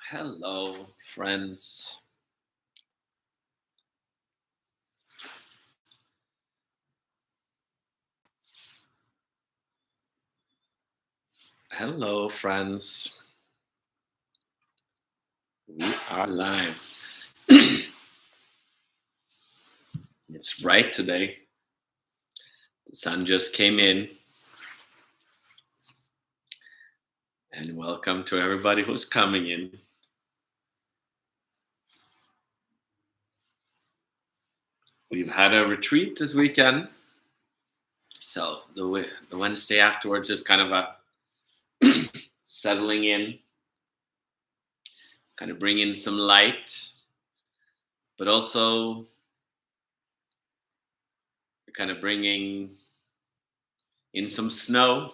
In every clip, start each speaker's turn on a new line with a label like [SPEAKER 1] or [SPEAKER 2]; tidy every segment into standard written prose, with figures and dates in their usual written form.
[SPEAKER 1] Hello, friends. Hello, friends. We are live. It's bright today. The sun just came in. And welcome to everybody who's coming in. We've had a retreat this weekend. So the Wednesday afterwards is kind of a settling in, kind of bring in some light, but also kind of bringing in some snow.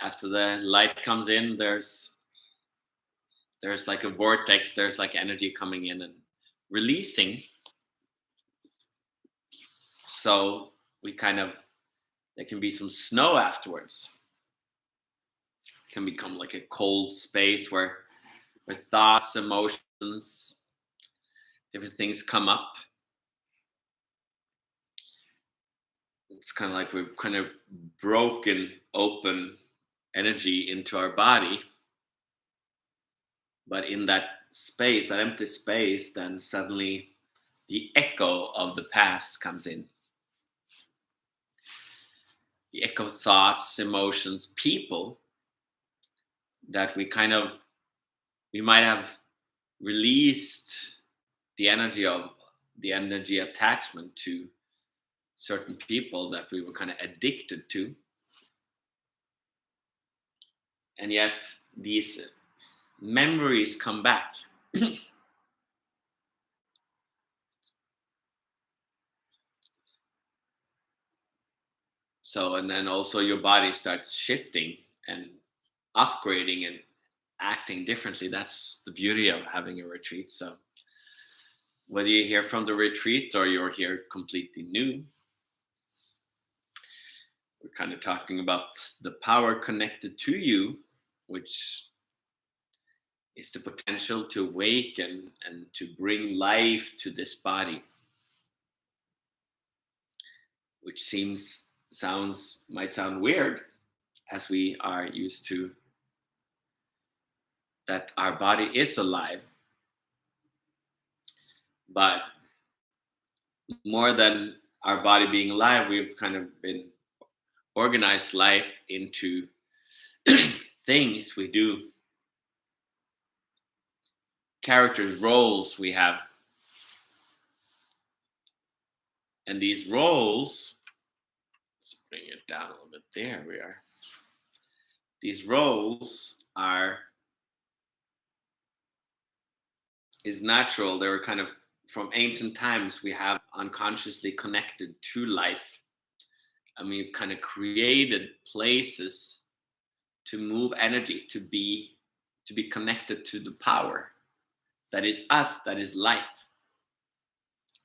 [SPEAKER 1] After the light comes in, there's like a vortex. There's like energy coming in and releasing. So there can be some snow afterwards. It can become like a cold space where thoughts, emotions, different things come up. It's kind of like we've kind of broken open energy into our body. But in that space, that empty space, then suddenly the echo of the past comes in. The echo of thoughts, emotions, people that we might have released the energy attachment to certain people that we were kind of addicted to. And yet these memories come back. So, and then also your body starts shifting and upgrading and acting differently. That's the beauty of having a retreat. So whether you're here from the retreat or you're here completely new, we're kind of talking about the power connected to you, which is the potential to awaken and to bring life to this body, which might sound weird, as we are used to that our body is alive. But more than our body being alive, we've kind of been organized life into things we do, characters, roles we have. And these roles, let's bring it down a little bit. There we are. These roles is natural. They were kind of from ancient times. We have unconsciously connected to life. And we've kind of created places to move energy, to be connected to the power that is us, that is life,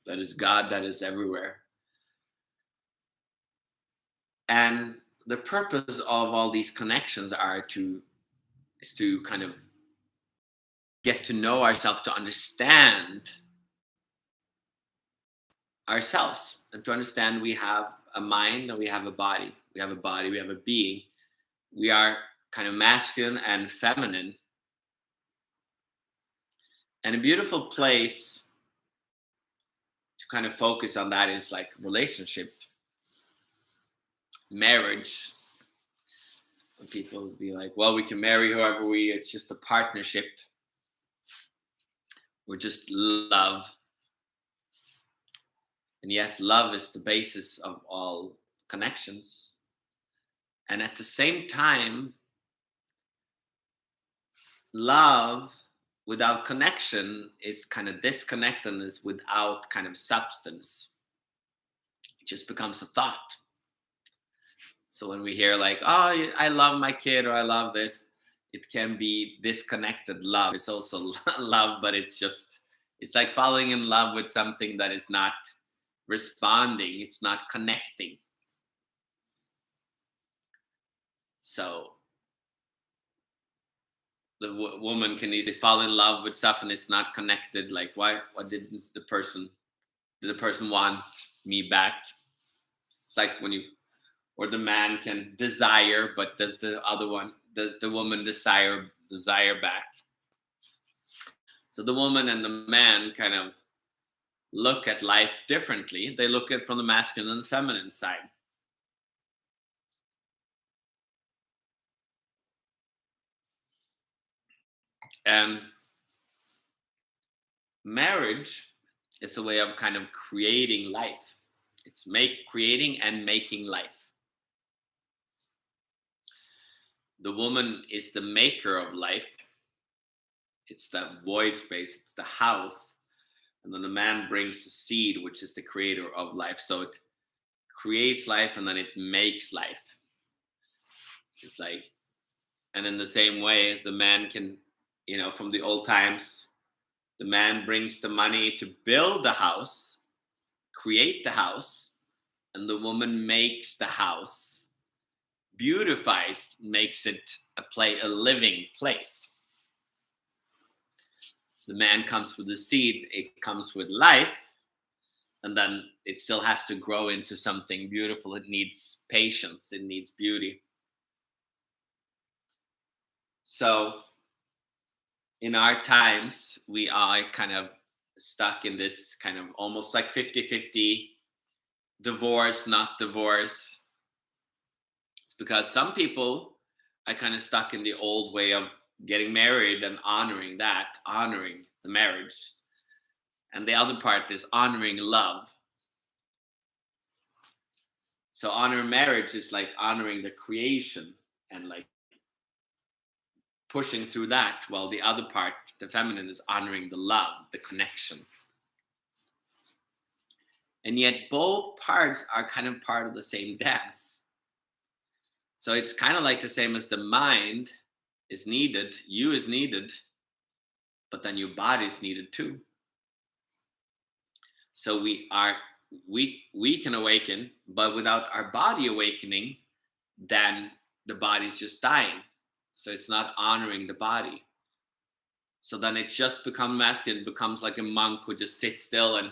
[SPEAKER 1] that is God, that is everywhere. And the purpose of all these connections is to kind of get to know ourselves, to understand ourselves, and to understand we have a mind and we have a body. We have a body, we have a being. We are kind of masculine and feminine. And a beautiful place to kind of focus on that is like relationship, marriage. And people would be like, well, we can marry whoever it's just a partnership. We're just love. And yes, love is the basis of all connections. And at the same time, love without connection is kind of disconnectedness without kind of substance. It just becomes a thought. So when we hear like, oh, I love my kid, or I love this, it can be disconnected love. It's also love, but it's like falling in love with something that is not responding. It's not connecting. So the woman can easily fall in love with stuff and it's not connected. Like, why didn't the person want me back? It's like when you, or the man can desire, but does the woman desire back? So the woman and the man kind of look at life differently. They look at it from the masculine and feminine side. And marriage is a way of kind of creating life. It's creating and making life. The woman is the maker of life. It's that void space, it's the house. And then the man brings the seed, which is the creator of life. So it creates life and then it makes life. It's like, and in the same way, the man can, from the old times, the man brings the money to build the house, create the house, and the woman makes the house, beautifies, makes it a living place. The man comes with the seed, it comes with life, and then it still has to grow into something beautiful. It needs patience, it needs beauty. So in our times, we are kind of stuck in this kind of almost like 50-50, divorce, not divorce. It's because some people are kind of stuck in the old way of getting married and honoring the marriage. And the other part is honoring love. So honor marriage is like honoring the creation and like pushing through that, while the other part, the feminine, is honoring the love, the connection. And yet both parts are kind of part of the same dance. So it's kind of like the same as the mind is needed, you is needed, but then your body is needed too. So we can awaken, but without our body awakening, then the body's just dying. So it's not honoring the body. So then it just becomes masculine, becomes like a monk who just sits still, and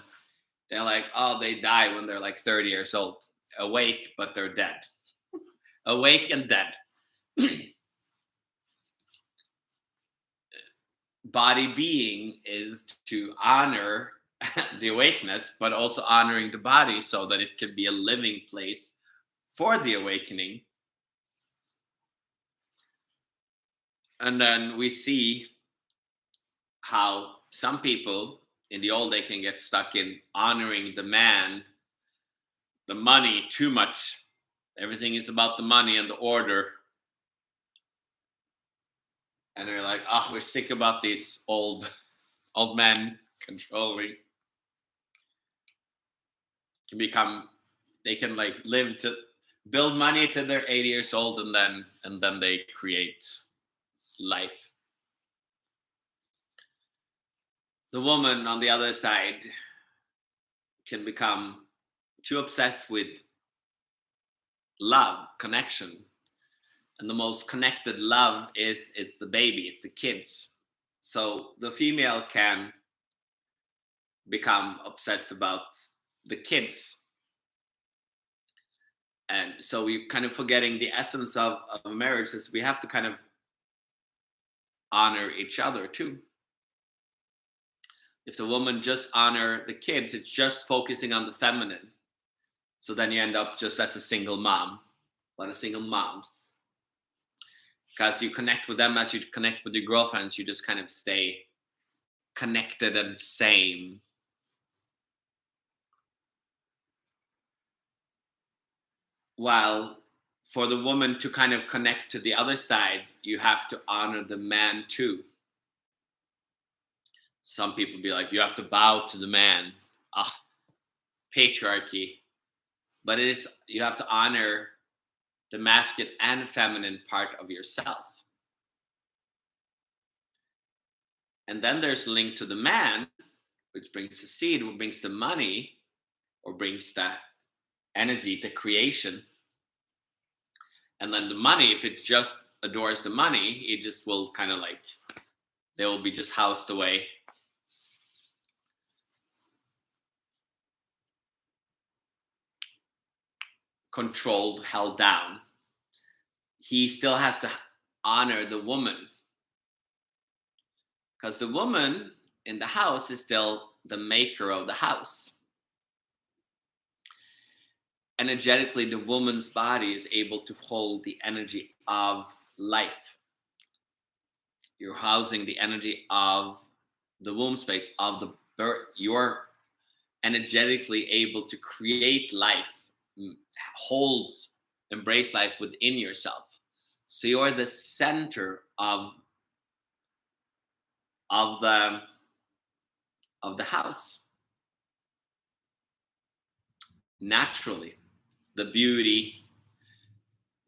[SPEAKER 1] they're like, oh, they die when they're like 30 years old. Awake, but they're dead. Awake and dead. Body being is to honor the awakeness, but also honoring the body so that it can be a living place for the awakening. And then we see how some people in the old day can get stuck in honoring the man, the money too much. Everything is about the money and the order. And they're like, oh, we're sick about these old men controlling. They can like live to build money till they're 80 years old, and then they create life. The woman on the other side can become too obsessed with love, connection. And the most connected love it's the baby, it's the kids. So the female can become obsessed about the kids. And so we're kind of forgetting the essence of marriage is we have to kind of honor each other too. If the woman just honor the kids, it's just focusing on the feminine. So then you end up just as a single mom, a lot of single moms. Because you connect with them as you connect with your girlfriends, you just kind of stay connected and same. While for the woman to kind of connect to the other side, you have to honor the man too. Some people be like, you have to bow to the man. Patriarchy. But you have to honor the masculine and feminine part of yourself. And then there's a link to the man, which brings the seed, which brings the money, or brings the energy, the creation. And then the money, if it just adores the money, it just will kind of like, they will be just housed away. Controlled, held down. He still has to honor the woman, because the woman in the house is still the maker of the house. Energetically, the woman's body is able to hold the energy of life. You're housing the energy of the womb space of the birth. You're energetically able to create life, hold, embrace life within yourself. So you're the center of the house. Naturally, the beauty,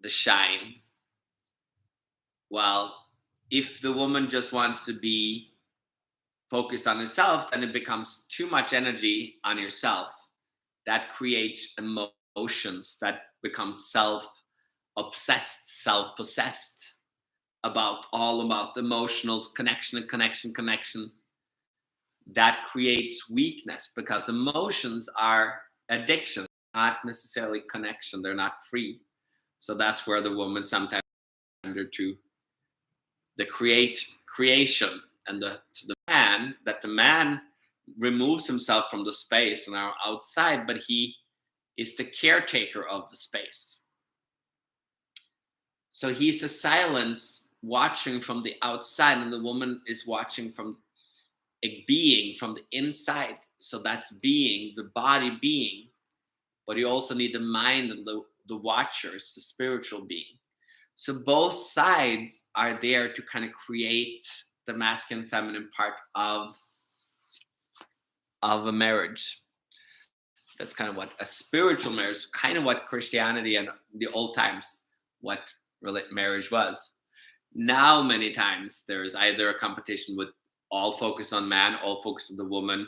[SPEAKER 1] the shine. Well, if the woman just wants to be focused on herself, then it becomes too much energy on yourself. That creates emotions that become self-obsessed, self-possessed, about emotional connection. That creates weakness, because emotions are addiction, not necessarily connection. They're not free. So that's where the woman sometimes under to the creation, and to the man, that the man removes himself from the space and are outside, but he is the caretaker of the space. So he's a silence watching from the outside, and the woman is watching from a being from the inside. So that's being, the body being, but you also need the mind and the watchers, the spiritual being. So both sides are there to kind of create the masculine feminine part of a marriage. That's kind of what a spiritual marriage, kind of what Christianity and the old times, what marriage was. Now, many times, there's either a competition with all focus on man, all focus on the woman,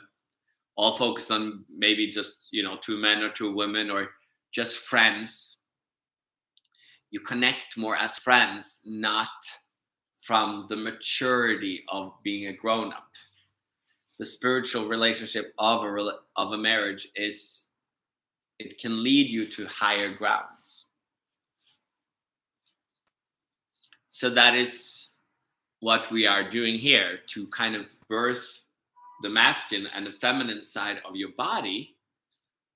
[SPEAKER 1] all focus on maybe just, 2 men or 2 women, or just friends. You connect more as friends, not from the maturity of being a grown-up. The spiritual relationship of a marriage it can lead you to higher grounds. So that is what we are doing here, to kind of birth the masculine and the feminine side of your body.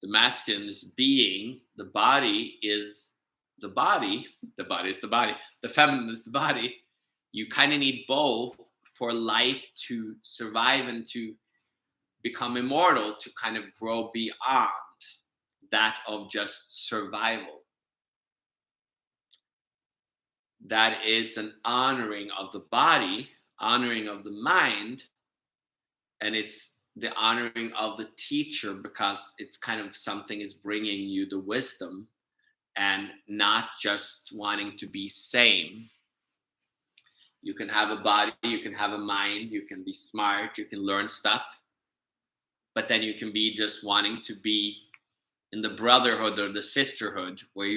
[SPEAKER 1] The masculine is being, the body is the body is the body, the feminine is the body. You kind of need both for life to survive and to become immortal, to kind of grow beyond that of just survival. That is an honoring of the body, honoring of the mind, and it's the honoring of the teacher, because it's kind of something is bringing you the wisdom and not just wanting to be same. You can have a body, you can have a mind, you can be smart, you can learn stuff, but then you can be just wanting to be in the brotherhood or the sisterhood, where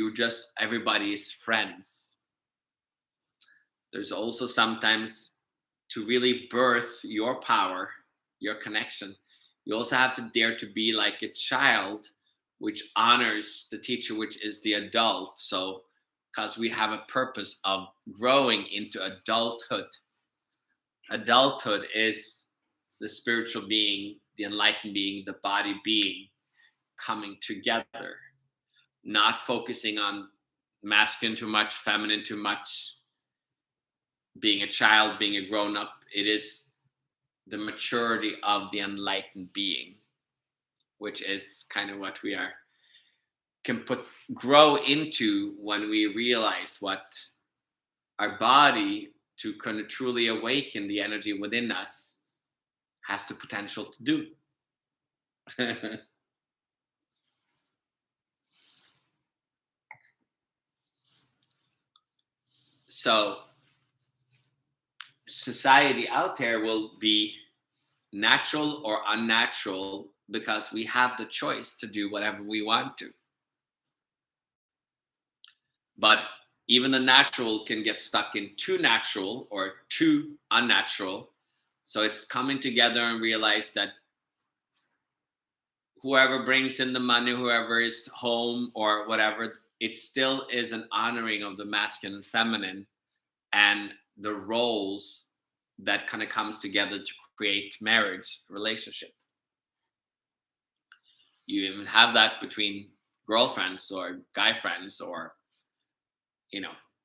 [SPEAKER 1] everybody is friends. There's also sometimes, to really birth your power, your connection, you also have to dare to be like a child, which honors the teacher, which is the adult. So, because we have a purpose of growing into adulthood. Adulthood is the spiritual being, the enlightened being, the body being coming together, not focusing on masculine too much, feminine too much, being a child, being a grown-up. It is the maturity of the enlightened being, which is kind of what we can grow into when we realize what our body, to kind of truly awaken the energy within us, has the potential to do. So society out there will be natural or unnatural, because we have the choice to do whatever we want to. But even the natural can get stuck in too natural or too unnatural. So it's coming together and realize that whoever brings in the money, whoever is home or whatever, it still is an honoring of the masculine and feminine and the roles that kind of comes together to create marriage relationship. You even have that between girlfriends or guy friends, or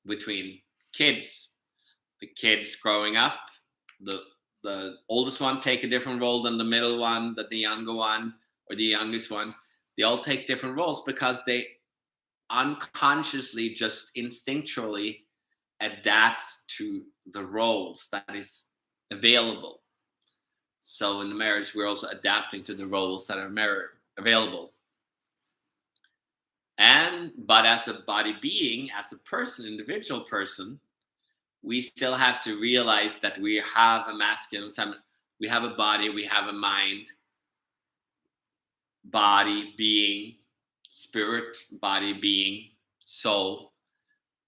[SPEAKER 1] between kids. The kids growing up, the oldest one take a different role than the middle one, that the younger one or the youngest one. They all take different roles because they unconsciously, just instinctually adapt to the roles that is available. So in the marriage, we're also adapting to the roles that are available. But as a body being, as a person, individual person, we still have to realize that we have a masculine and feminine. We have a body, we have a mind, body, being, spirit, body, being, soul.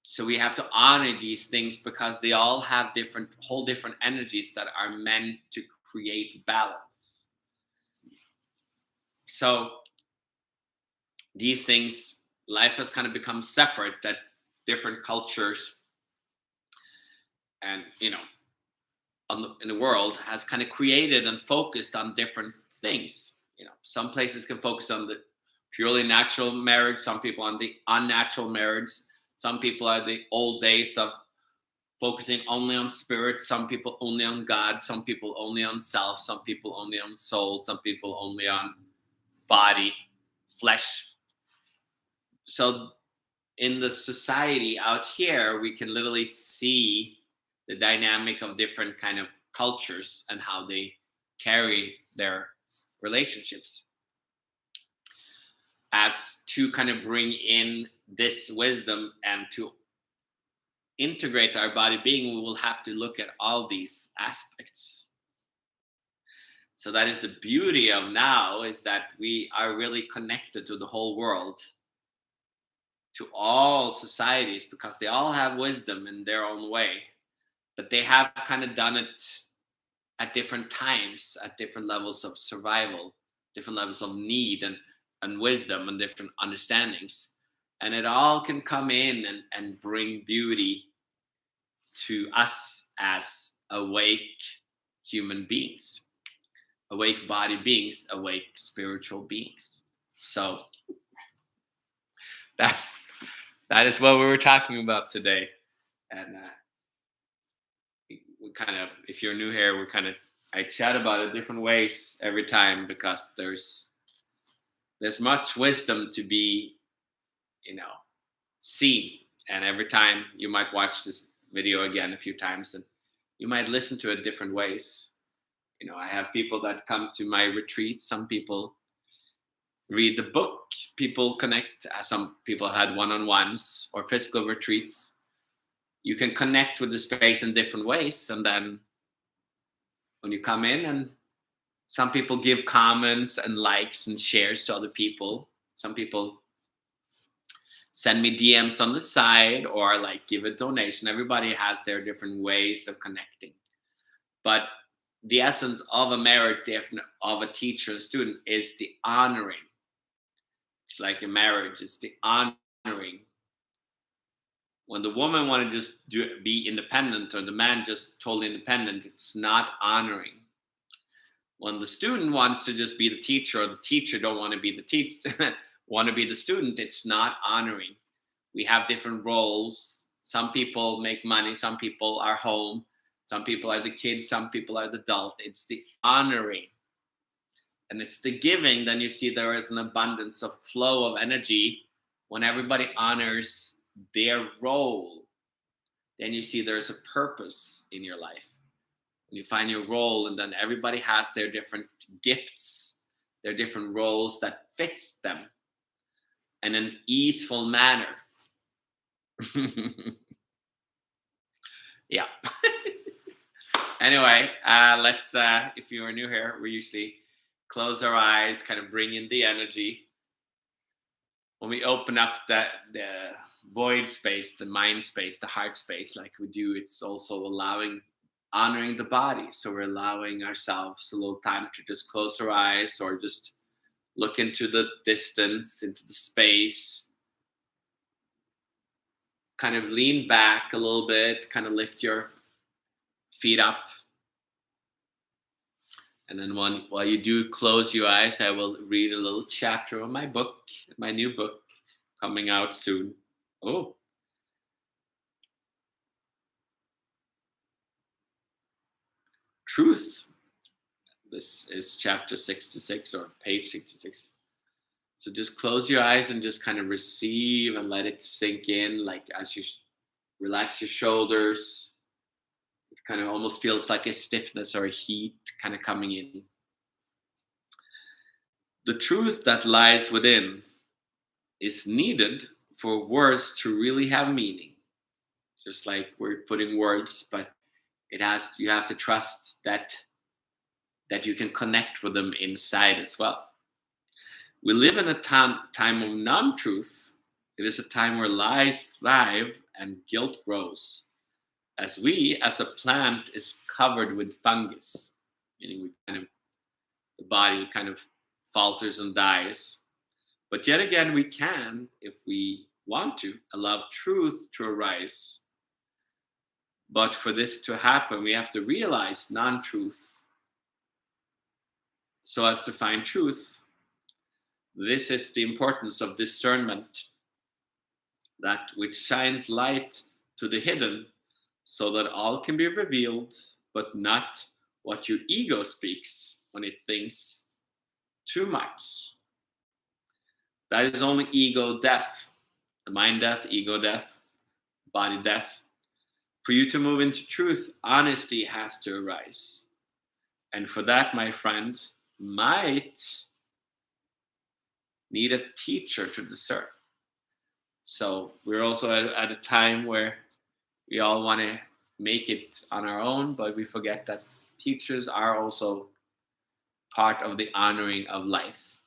[SPEAKER 1] So we have to honor these things because they all have whole different energies that are meant to create balance. So these things, life has kind of become separate, that different cultures and in the world has kind of created and focused on different things. Some places can focus on the purely natural marriage, some people on the unnatural marriage, some people are the old days of focusing only on spirit, some people only on God, some people only on self, some people only on soul, some people only on body, flesh. So in the society out here, we can literally see the dynamic of different kind of cultures and how they carry their relationships. As to kind of bring in this wisdom and to integrate our body being, we will have to look at all these aspects. So that is the beauty of now, is that we are really connected to the whole world, to all societies, because they all have wisdom in their own way, but they have kind of done it at different times, at different levels of survival, different levels of need and wisdom and different understandings. And it all can come in and bring beauty to us as awake human beings, awake body beings, awake spiritual beings. So that is what we were talking about today. And we kind of, if you're new here, I chat about it different ways every time, because there's much wisdom to be seen. And every time you might watch this video again a few times and you might listen to it different ways. I have people that come to my retreats. Some people read the book, people connect. Some people had one-on-ones or physical retreats. You can connect with the space in different ways. And then when you come in, and some people give comments and likes and shares to other people. Some people send me DMs on the side or give a donation. Everybody has their different ways of connecting. But the essence of a marriage, of a teacher and student, is the honoring. It's like a marriage, it's the honoring. When the woman want to just be independent, or the man just totally independent, it's not honoring. When the student wants to just be the teacher, or the teacher don't want to be the teacher, want to be the student, it's not honoring. We have different roles. Some people make money, some people are home, some people are the kids, some people are the adult. It's the honoring. And it's the giving. Then you see there is an abundance of flow of energy when everybody honors their role. Then you see there's a purpose in your life. When you find your role, and then everybody has their different gifts, their different roles that fits them in an easeful manner. Yeah. Anyway, let's, if you are new here, we usually close our eyes, kind of bring in the energy. When we open up the void space, the mind space, the heart space, like we do, it's also honoring the body. So we're allowing ourselves a little time to just close our eyes or just look into the distance, into the space. Kind of lean back a little bit, kind of lift your feet up. And then while you do close your eyes, I will read a little chapter of my book, my new book, coming out soon. Oh. Truth. This is chapter 66 or page 66. So just close your eyes and just kind of receive and let it sink in, like as you relax your shoulders. It kind of almost feels like a stiffness or a heat kind of coming in. The truth that lies within is needed for words to really have meaning. Just like we're putting words, but you have to trust that you can connect with them inside as well. We live in a time of non-truth. It is a time where lies thrive and guilt grows. As a plant is covered with fungus, meaning the body kind of falters and dies. But yet again, we can, if we want to, allow truth to arise. But for this to happen, we have to realize non-truth so as to find truth. This is the importance of discernment, that which shines light to the hidden, so that all can be revealed, but not what your ego speaks when it thinks too much. That is only ego death, the mind death, ego death, body death. For you to move into truth, honesty has to arise. And for that, my friend, might need a teacher to discern. So we're also at a time where we all want to make it on our own, but we forget that teachers are also part of the honoring of life.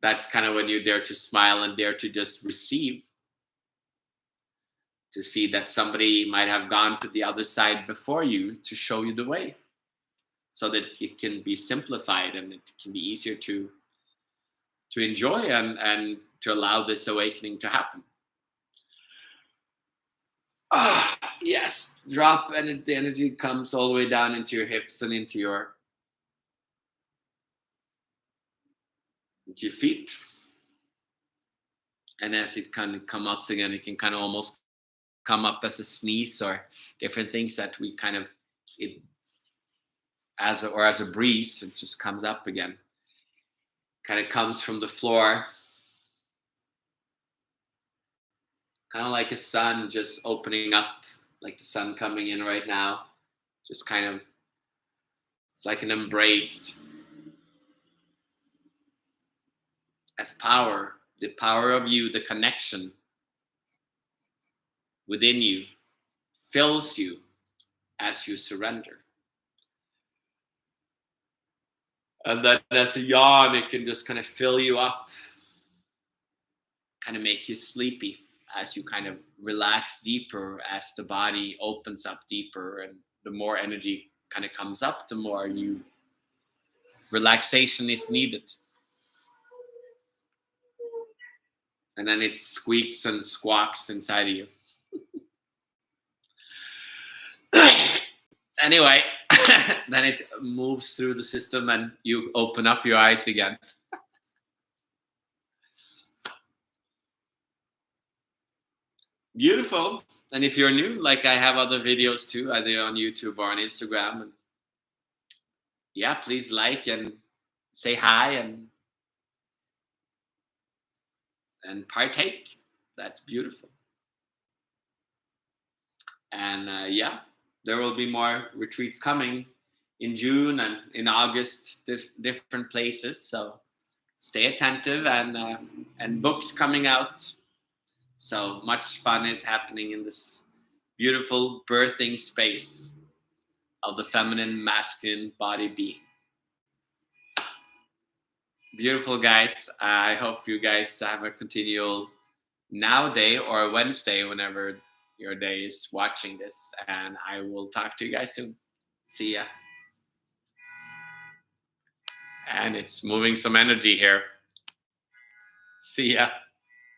[SPEAKER 1] That's kind of when you dare to smile and dare to just receive, to see that somebody might have gone to the other side before you to show you the way, so that it can be simplified and it can be easier to enjoy and to allow this awakening to happen. Yes, drop, and the energy comes all the way down into your hips and into your feet. And as it kind of come up again, it can kind of almost come up as a sneeze or different things that we kind of, as a breeze, it just comes up again. Kind of comes from the floor. Kind of like a sun just opening up, like the sun coming in right now. Just kind of, it's like an embrace. As power, the power of you, the connection within you fills you as you surrender. And then as a yawn, it can just kind of fill you up, kind of make you sleepy as you kind of relax deeper, as the body opens up deeper, and the more energy kind of comes up, the more relaxation is needed. And then it squeaks and squawks inside of you. Anyway, then it moves through the system and you open up your eyes again. Beautiful. And if you're new, like I have other videos too, either on YouTube or on Instagram. And yeah, please like and say hi and partake. That's beautiful. And yeah, there will be more retreats coming in June and in August, different places. So stay attentive, and books coming out. So much fun is happening in this beautiful birthing space of the feminine, masculine body being. Beautiful, guys. I hope you guys have a continual nowadays or Wednesday, whenever your day is watching this. And I will talk to you guys soon. See ya. And it's moving some energy here. See ya.